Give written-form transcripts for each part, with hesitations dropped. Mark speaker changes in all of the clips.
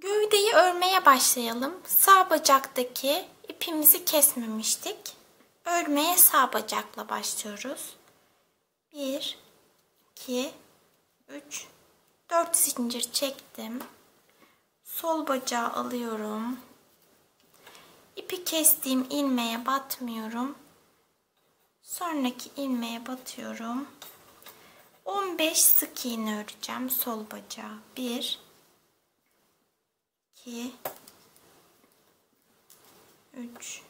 Speaker 1: Gövdeyi örmeye başlayalım. Sağ bacaktaki ipimizi kesmemiştik. Örmeye sağ bacakla başlıyoruz. 1, 2, 3, 4 zincir çektim. Sol bacağı alıyorum. İpi kestiğim ilmeğe batmıyorum. Sonraki ilmeğe batıyorum. 15 sık iğne öreceğim sol bacağı. 1, 2, 3,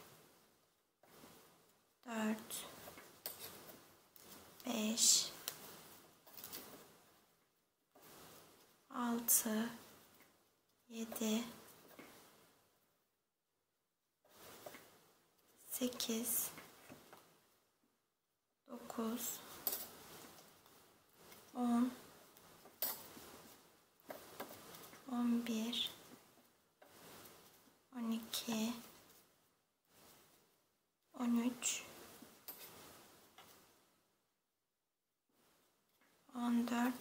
Speaker 1: 4, 5, 6, 7, 8, 9, 10, 11, 12, 13, 14,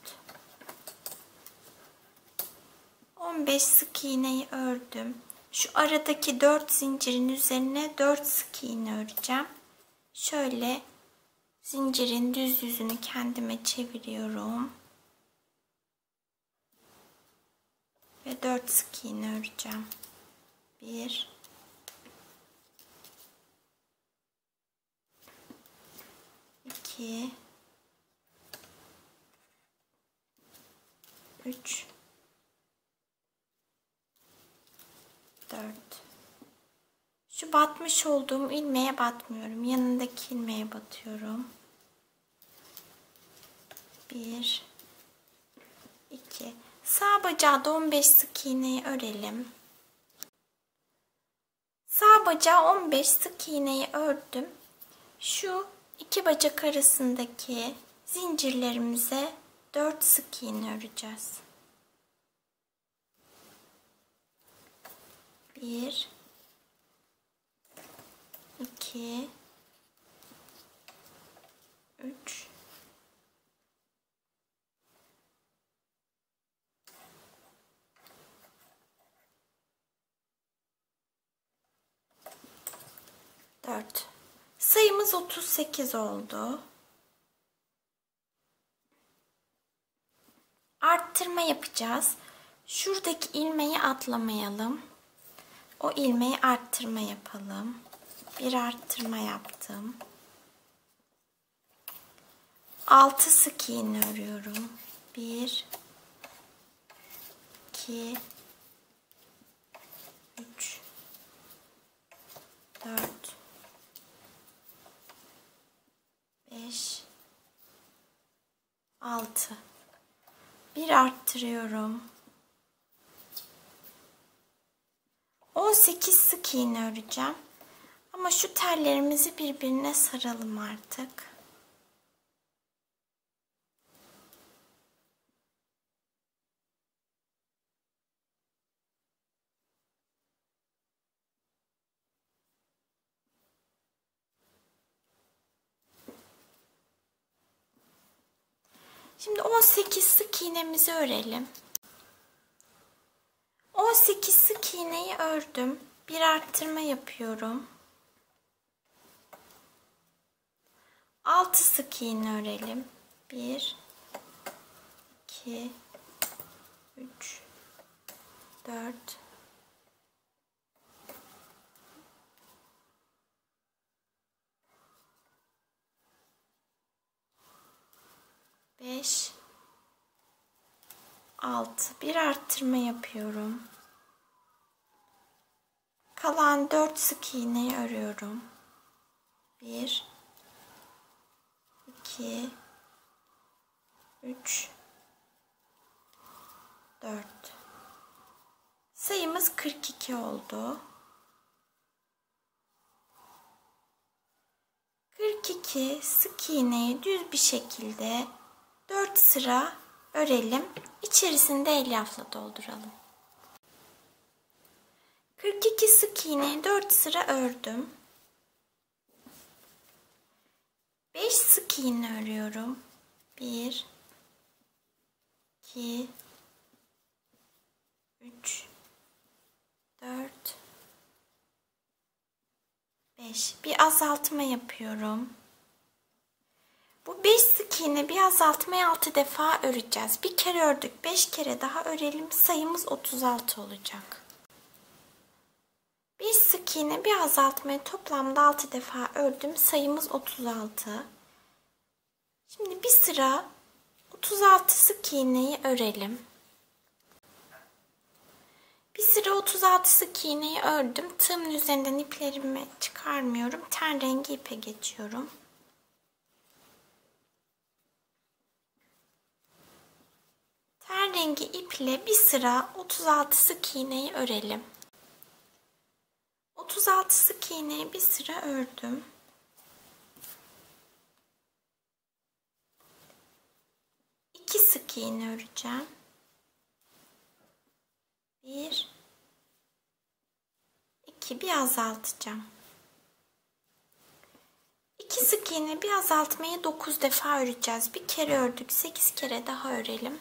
Speaker 1: 15 sık iğneyi ördüm. Şu aradaki 4 zincirin üzerine 4 sık iğne öreceğim. Şöyle zincirin düz yüzünü kendime çeviriyorum. Ve 4 sık iğne öreceğim. 1, 2, 3, 4. Şu batmış olduğum ilmeğe batmıyorum. Yanındaki ilmeğe batıyorum. 1, 2. Sağ bacağı da 15 sık iğneyi örelim. Sağ bacağı 15 sık iğneyi ördüm. Şu iki bacak arasındaki zincirlerimize 4 sık iğne öreceğiz. 1, 2, 3, 4. Sayımız 38 oldu. Arttırma yapacağız. Şuradaki ilmeği atlamayalım. O ilmeği arttırma yapalım. Bir arttırma yaptım. 6 sık iğne örüyorum. 1, 2, 3, 4, 5, 6. Bir arttırıyorum. 18 sık iğne öreceğim. Ama şu tellerimizi birbirine saralım artık. Şimdi 18 sık iğnemizi örelim. 18 sık iğneyi ördüm. Bir arttırma yapıyorum. 6 sık iğne örelim. 1, 2, 3, 4, 5, 6. Bir arttırma yapıyorum. Kalan 4 sık iğneyi örüyorum. 1, 2, 3, 4. Sayımız 42 oldu. 42 sık iğneyi düz bir şekilde 4 sıra örelim. İçerisinde elyafla dolduralım. 42 sık iğneyi 4 sıra ördüm. 5 sık iğne örüyorum. 1, 2, 3, 4, 5. Bir azaltma yapıyorum. Bu 5 sık iğne bir azaltmayı 6 defa öreceğiz. Bir kere ördük. 5 kere daha örelim. Sayımız 36 olacak. 5 sık iğne bir azaltmayı toplamda 6 defa ördüm. Sayımız 36. Şimdi bir sıra 36 sık iğneyi örelim. Bir sıra 36 sık iğneyi ördüm. Tığımın üzerinden iplerimi çıkarmıyorum. Ten rengi ipe geçiyorum. Ten rengi iple bir sıra 36 sık iğneyi örelim. 36 sık iğneyi bir sıra ördüm. İki sık iğne öreceğim. 1, 2, bir azaltacağım. 2 sık iğne bir azaltmayı 9 defa öreceğiz. Bir kere ördük, 8 kere daha örelim.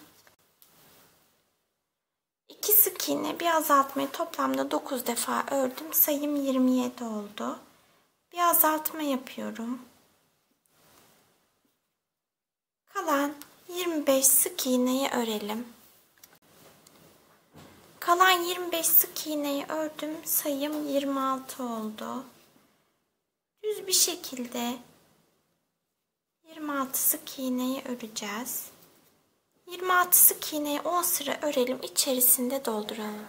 Speaker 1: 2 sık iğne bir azaltmayı toplamda 9 defa ördüm. Sayım 27 oldu. Bir azaltma yapıyorum. Kalan 25 sık iğneyi örelim. Kalan 25 sık iğneyi ördüm. Sayım 26 oldu. Düz bir şekilde 26 sık iğneyi öreceğiz. 26 sık iğneyi 10 sıra örelim. İçerisinde dolduralım.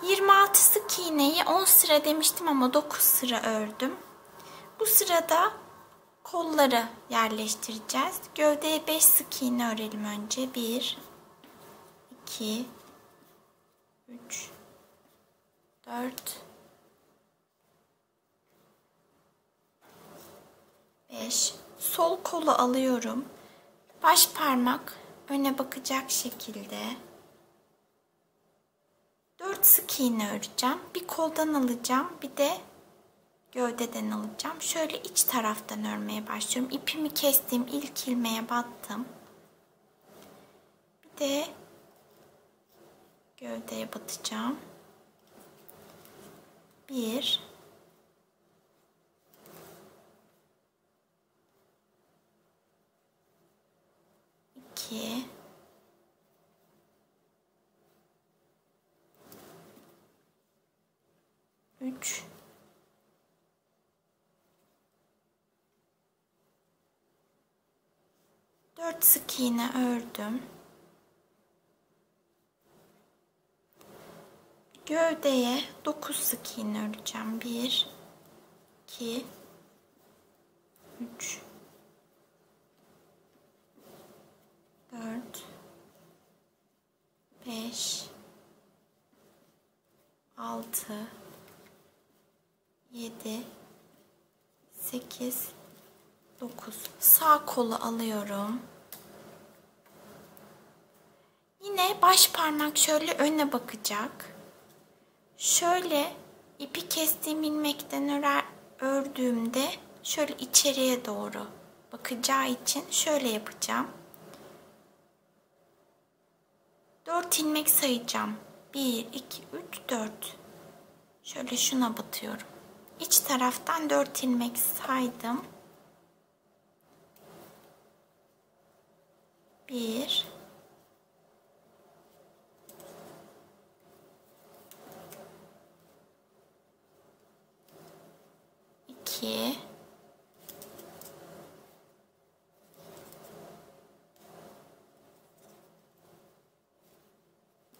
Speaker 1: 26 sık iğneyi 10 sıra demiştim ama 9 sıra ördüm. Bu sırada kolları yerleştireceğiz. Gövdeye 5 sık iğne örelim önce. 1, 2, 3, 4, 5. Sol kolu alıyorum. Baş parmak öne bakacak şekilde 4 sık iğne öreceğim. Bir koldan alacağım, bir de gövdeden alacağım. Şöyle iç taraftan örmeye başlıyorum. İpimi kestiğim ilk ilmeğe battım. Bir de gövdeye batacağım. 1, 2, 3, 4 sık iğne ördüm. Gövdeye 9 sık iğne öreceğim. 1, 2, 3, 4, 5, 6, 7, 8, 9. Sağ kolu alıyorum. Yine baş parmak şöyle öne bakacak. Şöyle ipi kestiğim ilmekten ördüğümde şöyle içeriye doğru bakacağı için şöyle yapacağım. 4 ilmek sayacağım. 1, 2, 3, 4. Şöyle şuna batıyorum. İç taraftan 4 ilmek saydım. 1, 2,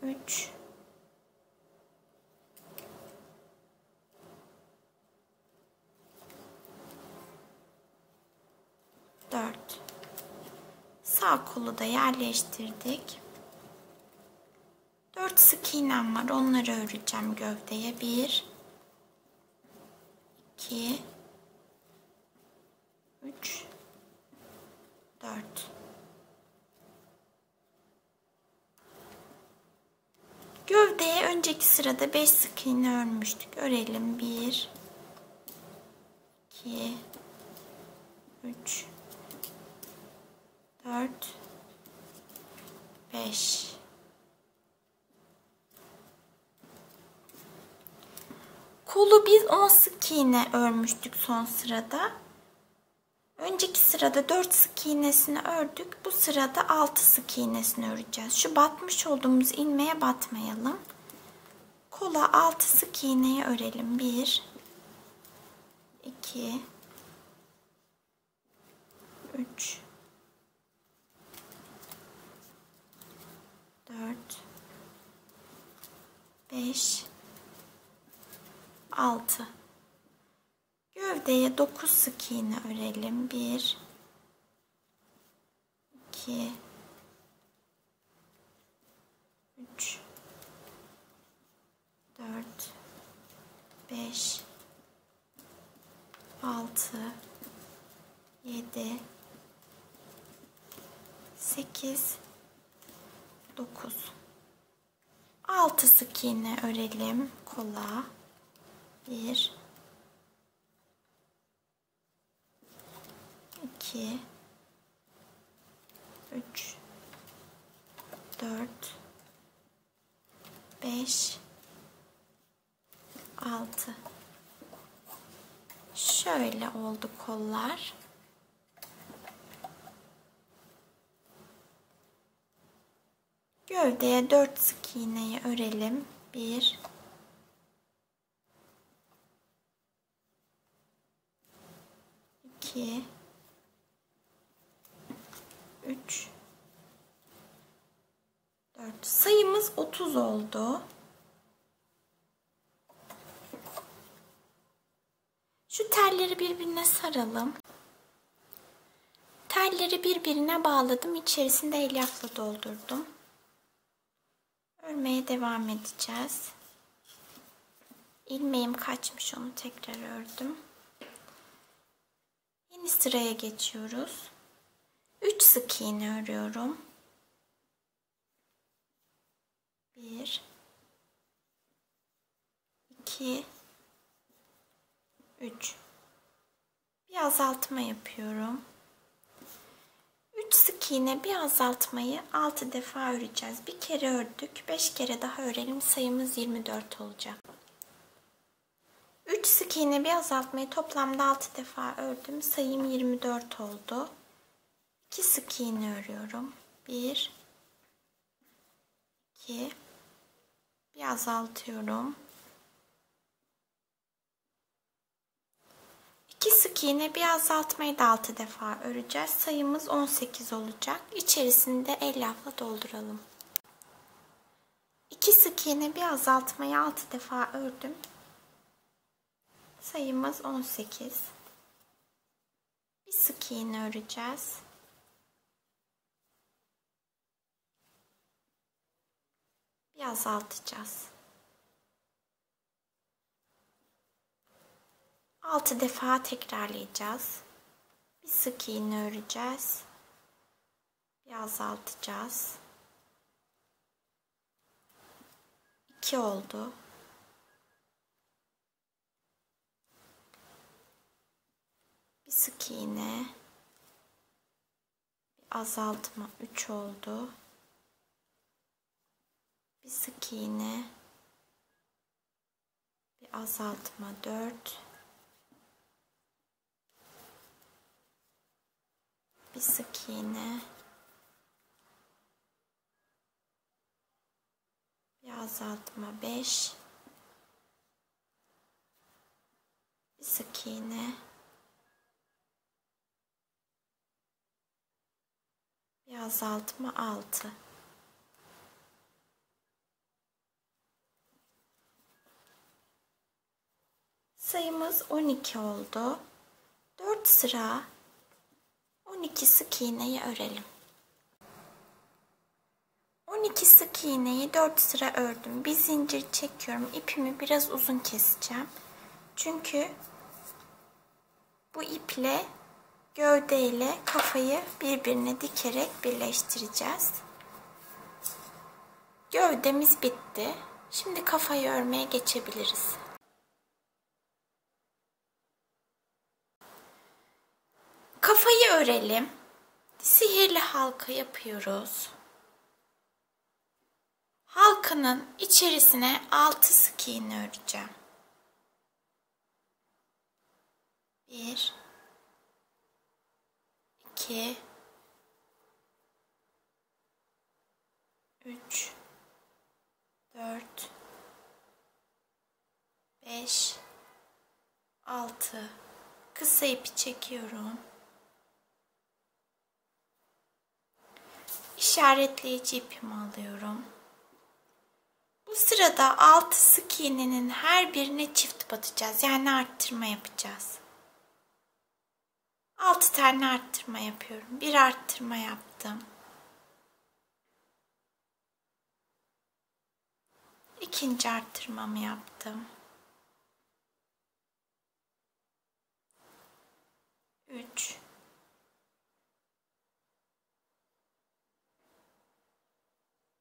Speaker 1: 3, 4. Sağ kolu da yerleştirdik. 4 sık iğnem var. Onları öreceğim gövdeye. 1, 2, 3, 4. Gövdeye önceki sırada 5 sık iğne örmüştük. Örelim. 1, 2, 3, 4, 5. Kolu biz 10 sık iğne örmüştük son sırada. Önceki sırada 4 sık iğnesini ördük. Bu sırada 6 sık iğnesini öreceğiz. Şu batmış olduğumuz ilmeğe batmayalım. Kola 6 sık iğneyi örelim. 1 2 3 4 5 6. Gövdeye 9 sık iğne örelim. 1 2 3 4 5 6 7 8 9. 6 sık iğne örelim kola. 1 2 3 4 5 6. Şöyle oldu kollar. Gövdeye 4 sık iğneyi örelim. 1 2 3 4. Sayımız 30 oldu. Şu telleri birbirine saralım. Telleri birbirine bağladım. İçerisinde elyafla doldurdum. Örmeye devam edeceğiz. İlmeğim kaçmış, onu tekrar ördüm. Yeni sıraya geçiyoruz. 3 sık iğne örüyorum. 1 2 3. Bir azaltma yapıyorum. 3 sık iğne bir azaltmayı 6 defa öreceğiz. Bir kere ördük. 5 kere daha örelim. Sayımız 24 olacak. 3 sık iğne bir azaltmayı toplamda 6 defa ördüm. Sayım 24 oldu. 2 sık iğne örüyorum. 1 2. Bir azaltıyorum. 2 sık iğne bir azaltmayı da 6 defa öreceğiz. Sayımız 18 olacak. İçerisinde elyafla dolduralım. 2 sık iğne bir azaltmayı 6 defa ördüm. Sayımız 18. Bir sık iğne öreceğiz. Bir azaltacağız. 6 defa tekrarlayacağız. Bir sık iğne öreceğiz. Bir azaltacağız. 2 oldu. Bir sık iğne. Bir azaltma 3 oldu. Bir sık iğne. Bir azaltma 4. Bir sık iğne. Bir azaltma 5. Bir sık iğne. Bir azaltma 6. Sayımız 12 oldu. 4 sıra 12 sık iğneyi örelim. 12 sık iğneyi 4 sıra ördüm. Bir zincir çekiyorum. İpimi biraz uzun keseceğim. Çünkü bu iple gövde ile kafayı birbirine dikerek birleştireceğiz. Gövdemiz bitti. Şimdi kafayı örmeye geçebiliriz. Kafayı örelim. Sihirli halka yapıyoruz. Halkanın içerisine 6 sık iğne öreceğim. 1 2 3 4 5 6 kısa ipi çekiyorum. İşaretleyici ipimi alıyorum. Bu sırada 6 sık iğnenin her birine çift batacağız. Yani arttırma yapacağız. 6 tane arttırma yapıyorum. Bir arttırma yaptım. İkinci arttırmamı yaptım. 3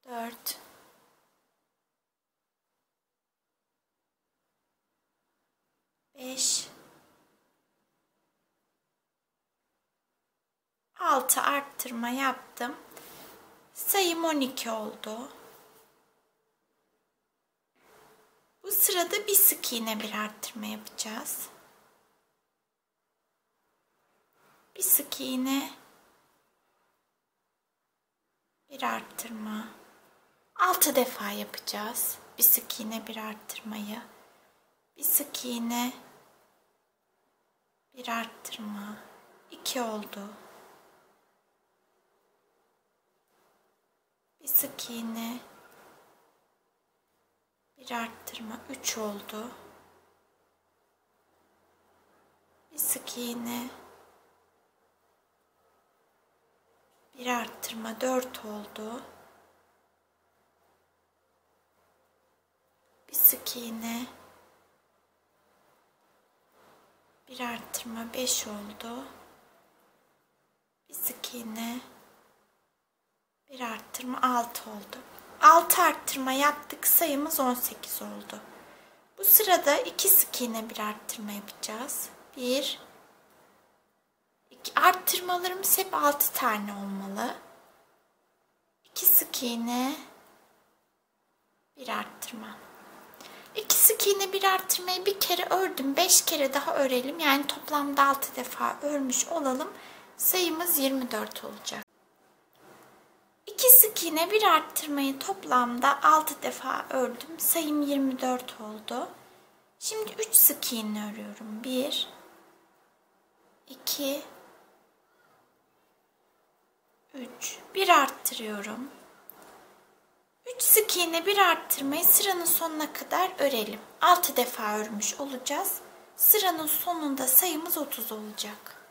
Speaker 1: 4 5 6 arttırma yaptım. Sayım 12 oldu. Bu sırada bir sık iğne bir arttırma yapacağız. Bir sık iğne bir arttırma. 6 defa yapacağız. Bir sık iğne bir arttırmayı. Bir sık iğne bir arttırma. 2 oldu. Bir sık iğne bir arttırma 3 oldu. Bir sık iğne bir arttırma 4 oldu. Bir sık iğne bir arttırma 5 oldu. Bir sık iğne bir arttırma 6 oldu. 6 arttırma yaptık. Sayımız 18 oldu. Bu sırada 2 sık iğne bir arttırma yapacağız. 1 2 arttırmalarımız hep 6 tane olmalı. 2 sık iğne bir arttırma. 2 sık iğne bir arttırmayı bir kere ördüm. 5 kere daha örelim. Yani toplamda 6 defa örmüş olalım. Sayımız 24 olacak. 2 sık iğne bir arttırmayı toplamda 6 defa ördüm. Sayım 24 oldu. Şimdi 3 sık iğne örüyorum. 1 2 3 bir arttırıyorum. 3 sık iğne bir arttırmayı sıranın sonuna kadar örelim. 6 defa örmüş olacağız. Sıranın sonunda sayımız 30 olacak.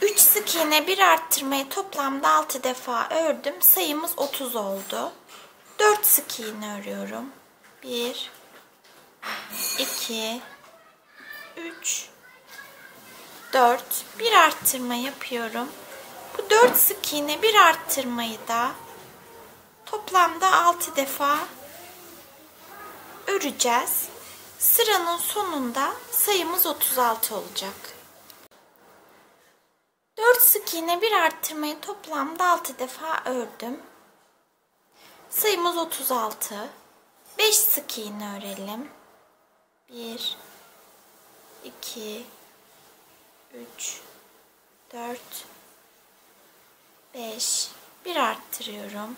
Speaker 1: 3 sık iğne bir arttırmayı toplamda 6 defa ördüm. Sayımız 30 oldu. 4 sık iğne örüyorum. 1 2 3 4 bir arttırma yapıyorum. Bu 4 sık iğne bir arttırmayı da toplamda 6 defa öreceğiz. Sıranın sonunda sayımız 36 olacak. 4 sık iğne bir arttırmayı toplamda 6 defa ördüm. Sayımız 36. 5 sık iğne örelim. 1 2 3 4 5 bir arttırıyorum.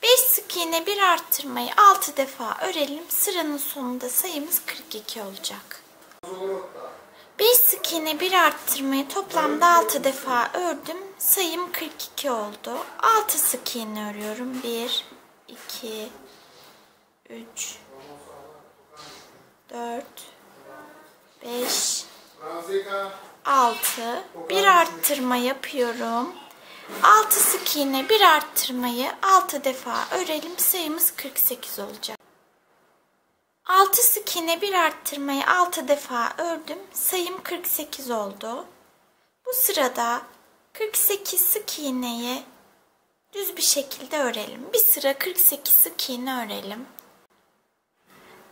Speaker 1: 5 sık iğne bir arttırmayı 6 defa örelim. Sıranın sonunda sayımız 42 olacak. 5 sık iğne bir arttırmayı toplamda 6 defa ördüm. Sayım 42 oldu. 6 sık iğne örüyorum. 1 2 3 4 5 6 bir arttırma yapıyorum. 6 sık iğne bir arttırmayı 6 defa örelim. Sayımız 48 olacak. 6 sık iğne bir arttırmayı 6 defa ördüm. Sayım 48 oldu. Bu sırada 48 sık iğneyi düz bir şekilde örelim. Bir sıra 48 sık iğne örelim.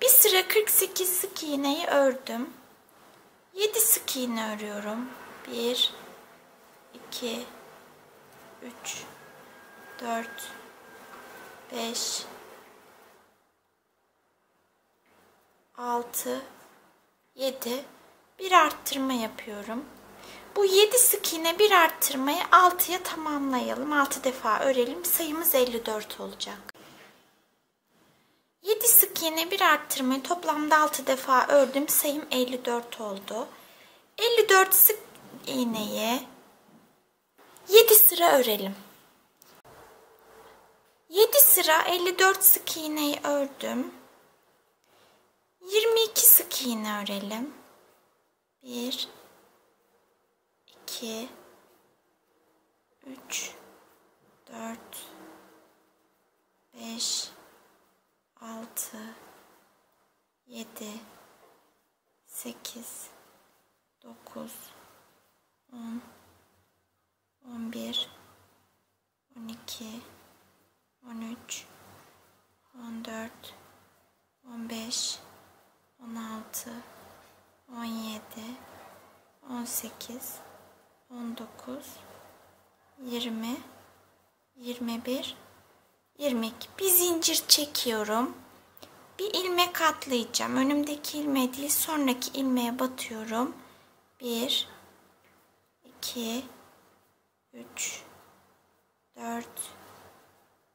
Speaker 1: Bir sıra 48 sık iğneyi ördüm. 7 sık iğne örüyorum. 1 2 3 4 5 6 7 bir arttırma yapıyorum. Bu 7 sık iğne bir arttırmayı 6'ya tamamlayalım. 6 defa örelim. Sayımız 54 olacak. 7 sık iğne bir arttırmayı toplamda 6 defa ördüm. Sayım 54 oldu. 54 sık iğneyi 7 sıra örelim. 7 sıra 54 sık iğneyi ördüm. 22 sık iğne örelim. 1 2 3 4 5 6 7 8 9 10 11 12 13 14 15 16 17 18 19 20 21 22. Bir zincir çekiyorum. Bir ilmek atlayacağım. Önümdeki ilmeğe değil, sonraki ilmeğe batıyorum. 1 2 3 4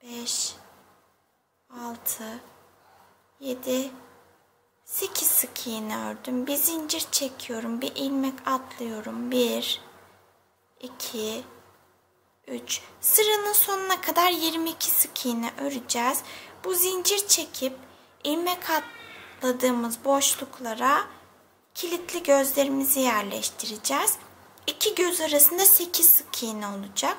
Speaker 1: 5 6 7 8 sık iğne ördüm. Bir zincir çekiyorum. Bir ilmek atlıyorum. 1 2 3. Sıranın sonuna kadar 22 sık iğne öreceğiz. Bu zincir çekip ilmek atladığımız boşluklara kilitli gözlerimizi yerleştireceğiz. İki göz arasında 8 sık iğne olacak.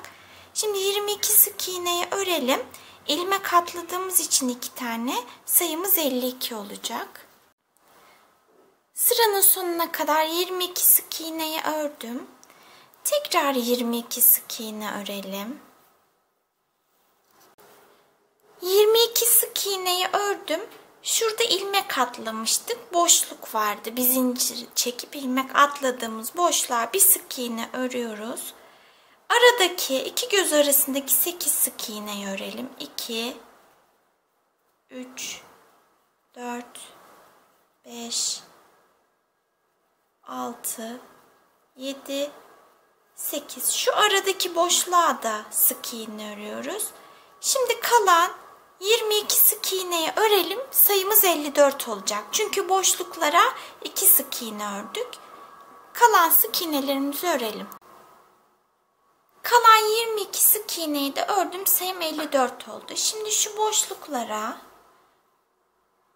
Speaker 1: Şimdi 22 sık iğneyi örelim. İlmek atladığımız için 2 tane, sayımız 52 olacak. Sıranın sonuna kadar 22 sık iğneyi ördüm. Tekrar 22 sık iğne örelim. 22 sık iğneyi ördüm. Şurada ilmek atlamıştık. Boşluk vardı. Bir zincir çekip ilmek atladığımız boşluğa bir sık iğne örüyoruz. Aradaki iki göz arasındaki 8 sık iğneyi örelim. 2 3 4 5 6 7 8. Şu aradaki boşluğa da sık iğne örüyoruz. Şimdi kalan 22 sık iğneyi örelim. Sayımız 54 olacak. Çünkü boşluklara 2 sık iğne ördük. Kalan sık iğnelerimizi örelim. Kalan 22 sık iğneyi de ördüm. Sayım 54 oldu. Şimdi şu boşluklara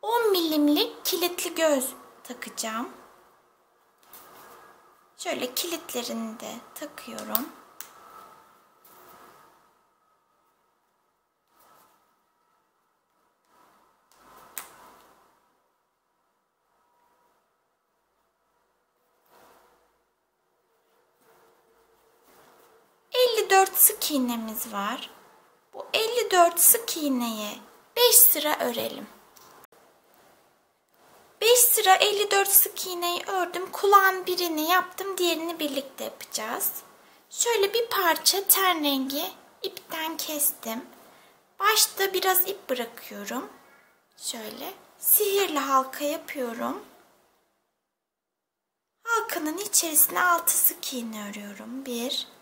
Speaker 1: 10 milimlik kilitli göz takacağım. Şöyle kilitlerini de takıyorum. Sık iğnemiz var. Bu 54 sık iğneyi 5 sıra örelim. 5 sıra 54 sık iğneyi ördüm. Kulağın birini yaptım. Diğerini birlikte yapacağız. Şöyle bir parça ten rengi ipten kestim. Başta biraz ip bırakıyorum. Şöyle sihirli halka yapıyorum. Halkanın içerisine 6 sık iğne örüyorum. 1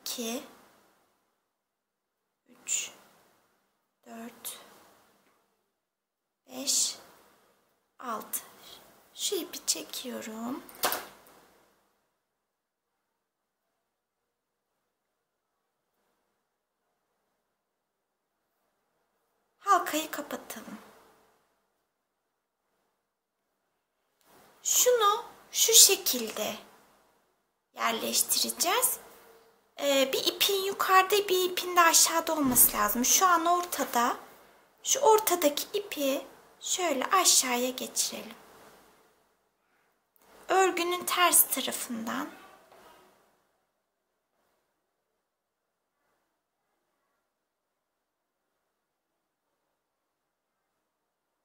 Speaker 1: 2 3 4 5 6. Şu ipi çekiyorum. Halkayı kapatalım. Şunu şu şekilde yerleştireceğiz. Bir ipin yukarıda, bir ipin de aşağıda olması lazım. Şu an ortada. Şu ortadaki ipi şöyle aşağıya geçirelim. Örgünün ters tarafından.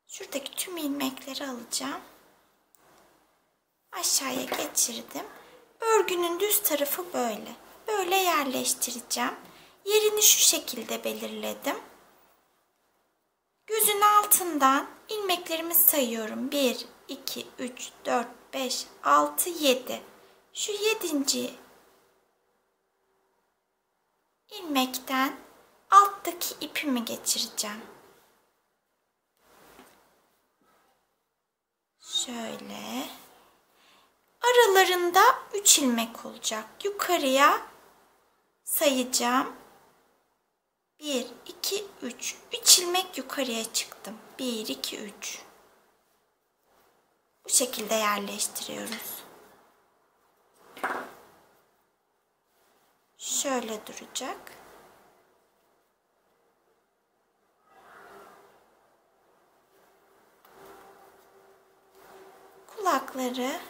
Speaker 1: Şuradaki tüm ilmekleri alacağım. Aşağıya geçirdim. Örgünün düz tarafı böyle. Böyle yerleştireceğim. Yerini şu şekilde belirledim. Gözün altından ilmeklerimi sayıyorum. 1, 2, 3, 4, 5, 6, 7. Şu 7. ilmekten alttaki ipimi geçireceğim. Şöyle. Aralarında 3 ilmek olacak. Yukarıya sayacağım. 1, 2, 3. 3 ilmek yukarıya çıktım. 1, 2, 3. Bu şekilde yerleştiriyoruz. Şöyle duracak. Kulakları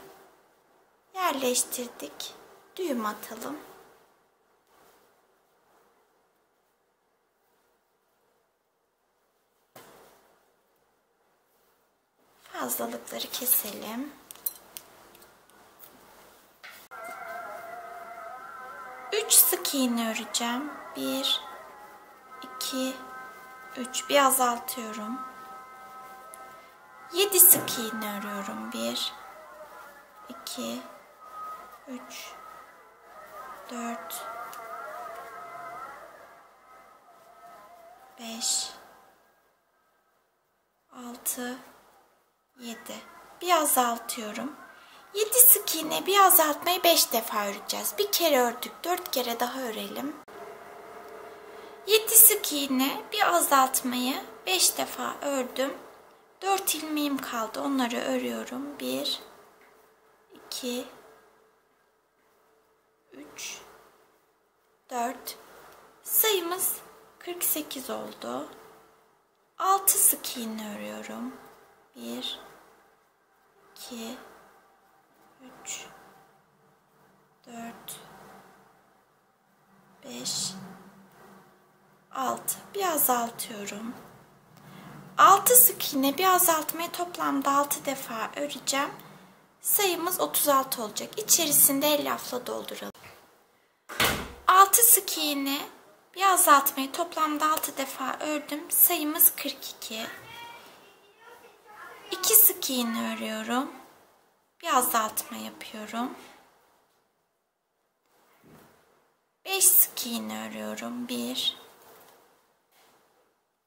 Speaker 1: yerleştirdik. Düğüm atalım. Fazlalıkları keselim. 3 sık iğne öreceğim. 1, 2, 3. Bir azaltıyorum. 7 sık iğne örüyorum. 1, 2, 3, 4, 5, 6, 7. Bir azaltıyorum. 7 sık iğne bir azaltmayı 5 defa öreceğiz. Bir kere ördük. 4 kere daha örelim. 7 sık iğne bir azaltmayı 5 defa ördüm. 4 ilmeğim kaldı. Onları örüyorum. 1, 2, 3, 4. Sayımız 48 oldu. 6 sık iğne örüyorum. 1, 2, 3, 4, 5, 6. Bir azaltıyorum. 6 sık iğne bir azaltmayı toplamda 6 defa öreceğim. Sayımız 36 olacak. İçerisinde elyafla dolduralım. 6 sık iğne bir azaltmayı toplamda 6 defa ördüm. Sayımız 42. 2 sık iğne örüyorum. Bir azaltma yapıyorum. 5 sık iğne örüyorum. 1,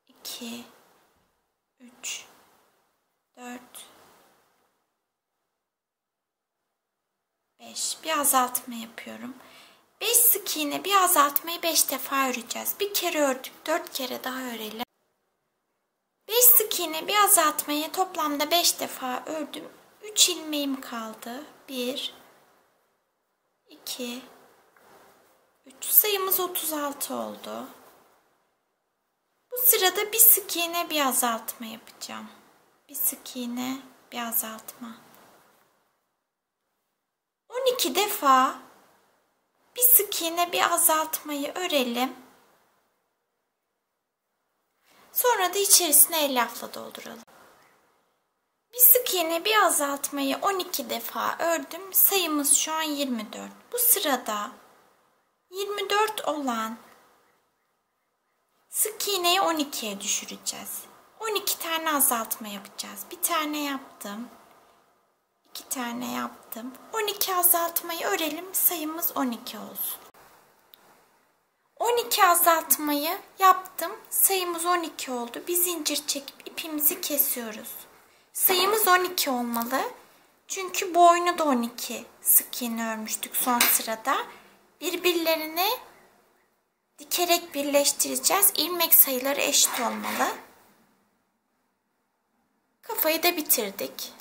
Speaker 1: 2, 3, 4, 5. Bir azaltma yapıyorum. 5 sık iğne bir azaltmayı 5 defa öreceğiz. Bir kere ördük. 4 kere daha örelim. 5 sık iğne bir azaltmayı toplamda 5 defa ördüm. 3 ilmeğim kaldı. 1, 2, 3. Sayımız 36 oldu. Bu sırada bir sık iğne bir azaltma yapacağım. Bir sık iğne bir azaltma. 12 defa bir sık iğne bir azaltmayı örelim. Sonra da içerisine elyafla dolduralım. Bir sık iğne bir azaltmayı 12 defa ördüm. Sayımız şu an 24. Bu sırada 24 olan sık iğneyi 12'ye düşüreceğiz. 12 tane azaltma yapacağız. Bir tane yaptım. 2 tane yaptım. 12 azaltmayı örelim. Sayımız 12 olsun. 12 azaltmayı yaptım. Sayımız 12 oldu. Bir zincir çekip ipimizi kesiyoruz. Sayımız 12 olmalı. Çünkü boynu da 12 sık iğne örmüştük son sırada. Birbirlerine dikerek birleştireceğiz. İlmek sayıları eşit olmalı. Kafayı da bitirdik.